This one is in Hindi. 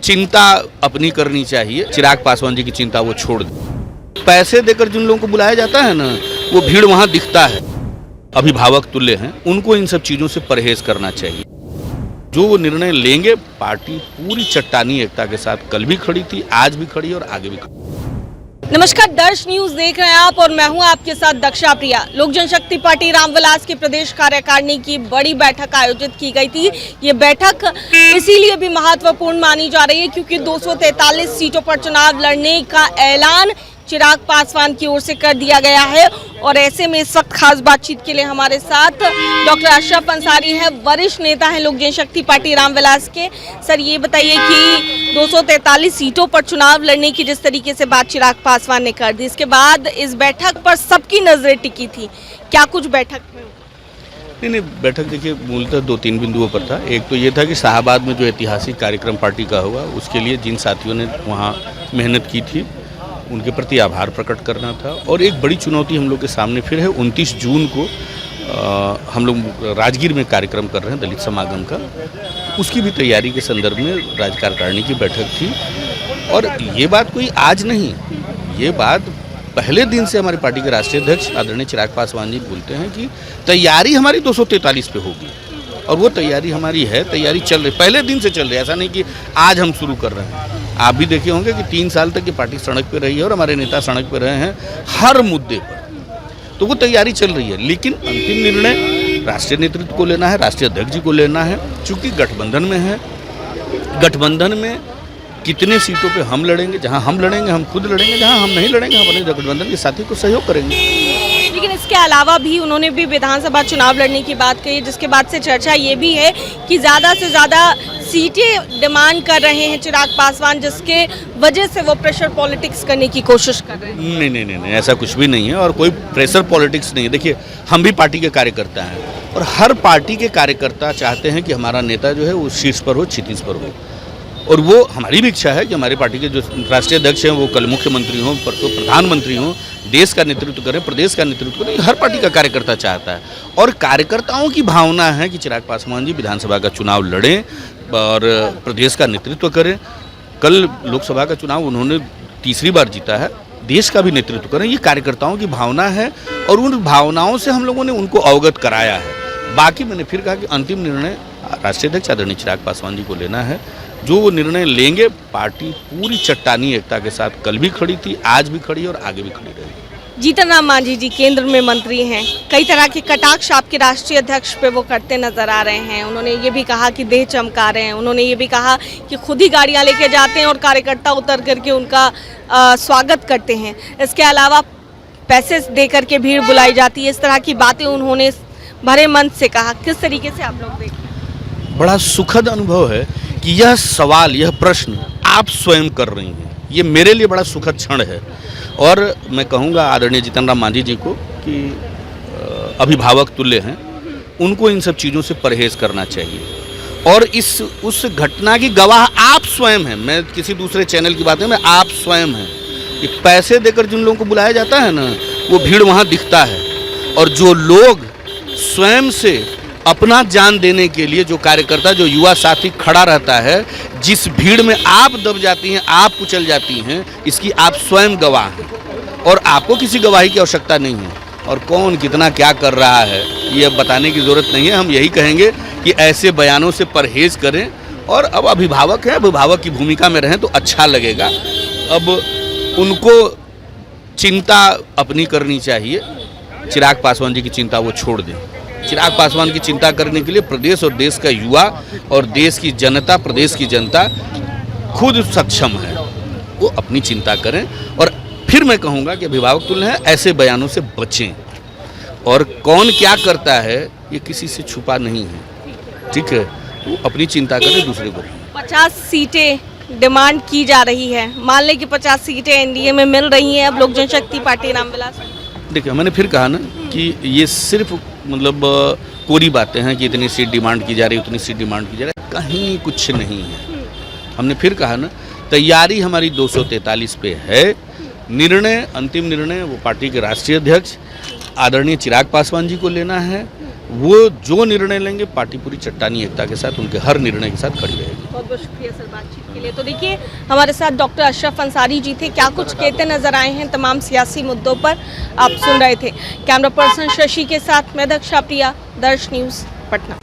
चिंता अपनी करनी चाहिए। चिराग पासवान जी की चिंता वो छोड़ दे। पैसे देकर जिन लोगों को बुलाया जाता है ना, वो भीड़ वहां दिखता है। अभिभावक तुल्य हैं, उनको इन सब चीजों से परहेज करना चाहिए। जो वो निर्णय लेंगे, पार्टी पूरी चट्टानी एकता के साथ कल भी खड़ी थी, आज भी खड़ी और आगे भी खड़ी। नमस्कार, दर्श न्यूज देख रहे हैं आप और मैं हूं आपके साथ दक्षा प्रिया। लोक जनशक्ति पार्टी रामविलास के प्रदेश कार्यकारिणी की बड़ी बैठक आयोजित की गई थी। ये बैठक इसीलिए भी महत्वपूर्ण मानी जा रही है क्योंकि 243 सीटों पर चुनाव लड़ने का ऐलान चिराग पासवान की ओर से कर दिया गया है। और ऐसे में इस वक्त खास बातचीत के लिए हमारे साथ डॉक्टर अशरफ अंसारी हैं, वरिष्ठ नेता हैं लोक जनशक्ति पार्टी रामविलास के। सर, ये बताइए कि 243 सीटों पर चुनाव लड़ने की जिस तरीके से बात चिराग पासवान ने कर दी, इसके बाद इस बैठक पर सबकी नजरें टिकी थी। क्या कुछ बैठक में? नहीं, बैठक देखिए मूलतः 2-3 बिंदुओं पर था। एक तो ये था कि शाहबाद में जो ऐतिहासिक कार्यक्रम पार्टी का होगा, उसके लिए जिन साथियों ने वहाँ मेहनत की थी उनके प्रति आभार प्रकट करना था। और एक बड़ी चुनौती हम लोग के सामने फिर है, 29 जून को हम लोग राजगीर में कार्यक्रम कर रहे हैं दलित समागम का, उसकी भी तैयारी के संदर्भ में राज्य कार्यकारिणी की बैठक थी। और ये बात कोई आज नहीं, ये बात पहले दिन से हमारी पार्टी के राष्ट्रीय अध्यक्ष आदरणीय चिराग पासवान जी बोलते हैं कि तैयारी हमारी 243 पे होगी। और वो तैयारी हमारी है, तैयारी चल रही, पहले दिन से चल रही है। ऐसा नहीं कि आज हम शुरू कर रहे हैं। आप भी देखे होंगे कि 3 साल तक ये पार्टी सड़क पे रही है और हमारे नेता सड़क पे रहे हैं हर मुद्दे पर। तो वो तैयारी चल रही है, लेकिन अंतिम निर्णय राष्ट्रीय नेतृत्व को लेना है, राष्ट्रीय अध्यक्ष जी को लेना है। चूंकि गठबंधन में है, गठबंधन में कितने सीटों पे हम लड़ेंगे, जहां हम लड़ेंगे हम खुद लड़ेंगे, जहां हम नहीं लड़ेंगे हम अपने गठबंधन के साथी को सहयोग करेंगे। लेकिन इसके अलावा भी उन्होंने भी विधानसभा चुनाव लड़ने की बात कही, जिसके बाद से चर्चा ये भी है कि ज़्यादा से ज़्यादा सीटें डिमांड कर रहे हैं चिराग पासवान, जिसके वजह से वो प्रेशर पॉलिटिक्स करने की कोशिश कर रहे हैं। नहीं, ऐसा कुछ भी नहीं है और कोई प्रेशर पॉलिटिक्स नहीं है। देखिए, हम भी पार्टी के कार्यकर्ता हैं और हर पार्टी के कार्यकर्ता चाहते हैं कि हमारा नेता जो है वो शीर्ष पर हो, क्षितिज पर हो। और वो हमारी भी इच्छा है कि हमारे पार्टी के जो राष्ट्रीय अध्यक्ष हैं वो कल मुख्यमंत्री हों, तो प्रधानमंत्री हों, देश का नेतृत्व करें, प्रदेश का नेतृत्व करें। हर पार्टी का कार्यकर्ता चाहता है और कार्यकर्ताओं की भावना है कि चिराग पासवान जी विधानसभा का चुनाव लड़ें और प्रदेश का नेतृत्व करें। कल लोकसभा का चुनाव उन्होंने तीसरी बार जीता है, देश का भी नेतृत्व करें। ये कार्यकर्ताओं की भावना है और उन भावनाओं से हम लोगों ने उनको अवगत कराया है। बाकी मैंने फिर कहा कि अंतिम निर्णय राष्ट्रीय अध्यक्ष आदरणीय चिराग पासवान जी को लेना है। जो वो निर्णय लेंगे, पार्टी पूरी चट्टानी एकता के साथ कल भी खड़ी थी, आज भी खड़ी और आगे भी खड़ी रहेगी। जीतन राम मांझी जी केंद्र में मंत्री हैं, कई तरह के कटाक्ष आपके राष्ट्रीय अध्यक्ष पे वो करते नजर आ रहे हैं। उन्होंने ये भी कहा कि देह चमका रहे हैं, उन्होंने ये भी कहा कि खुद ही गाड़ियां लेके जाते हैं और कार्यकर्ता उतर करके उनका स्वागत करते हैं। इसके अलावा पैसे दे करके भीड़ बुलाई जाती है, इस तरह की बातें उन्होंने भरे मन से कहा। किस तरीके से आप लोग देखते हैं? बड़ा सुखद अनुभव है कि यह सवाल, यह प्रश्न आप स्वयं कर रही हैं। ये मेरे लिए बड़ा सुखद क्षण है और मैं कहूँगा आदरणीय जीतन राम मांझी जी को कि अभिभावक तुल्य हैं, उनको इन सब चीज़ों से परहेज करना चाहिए। और उस घटना की गवाह आप स्वयं हैं। मैं किसी दूसरे चैनल की बात नहीं, मैं आप स्वयं हैं। कि पैसे देकर जिन लोगों को बुलाया जाता है ना, वो भीड़ वहाँ दिखता है। और जो लोग स्वयं से अपना जान देने के लिए, जो कार्यकर्ता, जो युवा साथी खड़ा रहता है, जिस भीड़ में आप दब जाती हैं, आप कुचल जाती हैं, इसकी आप स्वयं गवाह हैं और आपको किसी गवाही की आवश्यकता नहीं है। और कौन कितना क्या कर रहा है ये अब बताने की ज़रूरत नहीं है। हम यही कहेंगे कि ऐसे बयानों से परहेज करें और अब अभिभावक हैं, अभिभावक की भूमिका में रहें तो अच्छा लगेगा। अब उनको चिंता अपनी करनी चाहिए। चिराग पासवान जी की चिंता वो छोड़ दें। चिराग पासवान की चिंता करने के लिए प्रदेश और देश का युवा और देश की जनता, प्रदेश की जनता खुद सक्षम है। वो अपनी चिंता करें और फिर मैं कहूँगा कि अभिभावक तुल्य हैं, ऐसे बयानों से बचें। और कौन क्या करता है ये किसी से छुपा नहीं है, ठीक है? वो अपनी चिंता करें, दूसरे को। 50 सीटें डिमांड की जा रही है, मान लें कि 50 सीटें एनडीए में मिल रही हैं अब लोक जनशक्ति पार्टी रामविलास। देखिए, मैंने फिर कहा ना कि ये सिर्फ मतलब कोरी बातें हैं कि इतनी सीट डिमांड की जा रही है, उतनी सीट डिमांड की जा रही है, कहीं कुछ नहीं है। हमने फिर कहा ना, तैयारी हमारी 243 पे है। निर्णय, अंतिम निर्णय वो पार्टी के राष्ट्रीय अध्यक्ष आदरणीय चिराग पासवान जी को लेना है। वो जो निर्णय लेंगे पार्टी पूरी चट्टानी एकता के साथ उनके हर निर्णय के साथ खड़ी रहेगी। बहुत बहुत शुक्रिया सर बातचीत के लिए। तो देखिए हमारे साथ डॉक्टर अशरफ अंसारी जी थे, क्या कुछ कहते नजर आए हैं तमाम सियासी मुद्दों पर आप सुन रहे थे। कैमरा पर्सन शशि के साथ मैं दक्षा प्रिया, दर्श न्यूज़ पटना।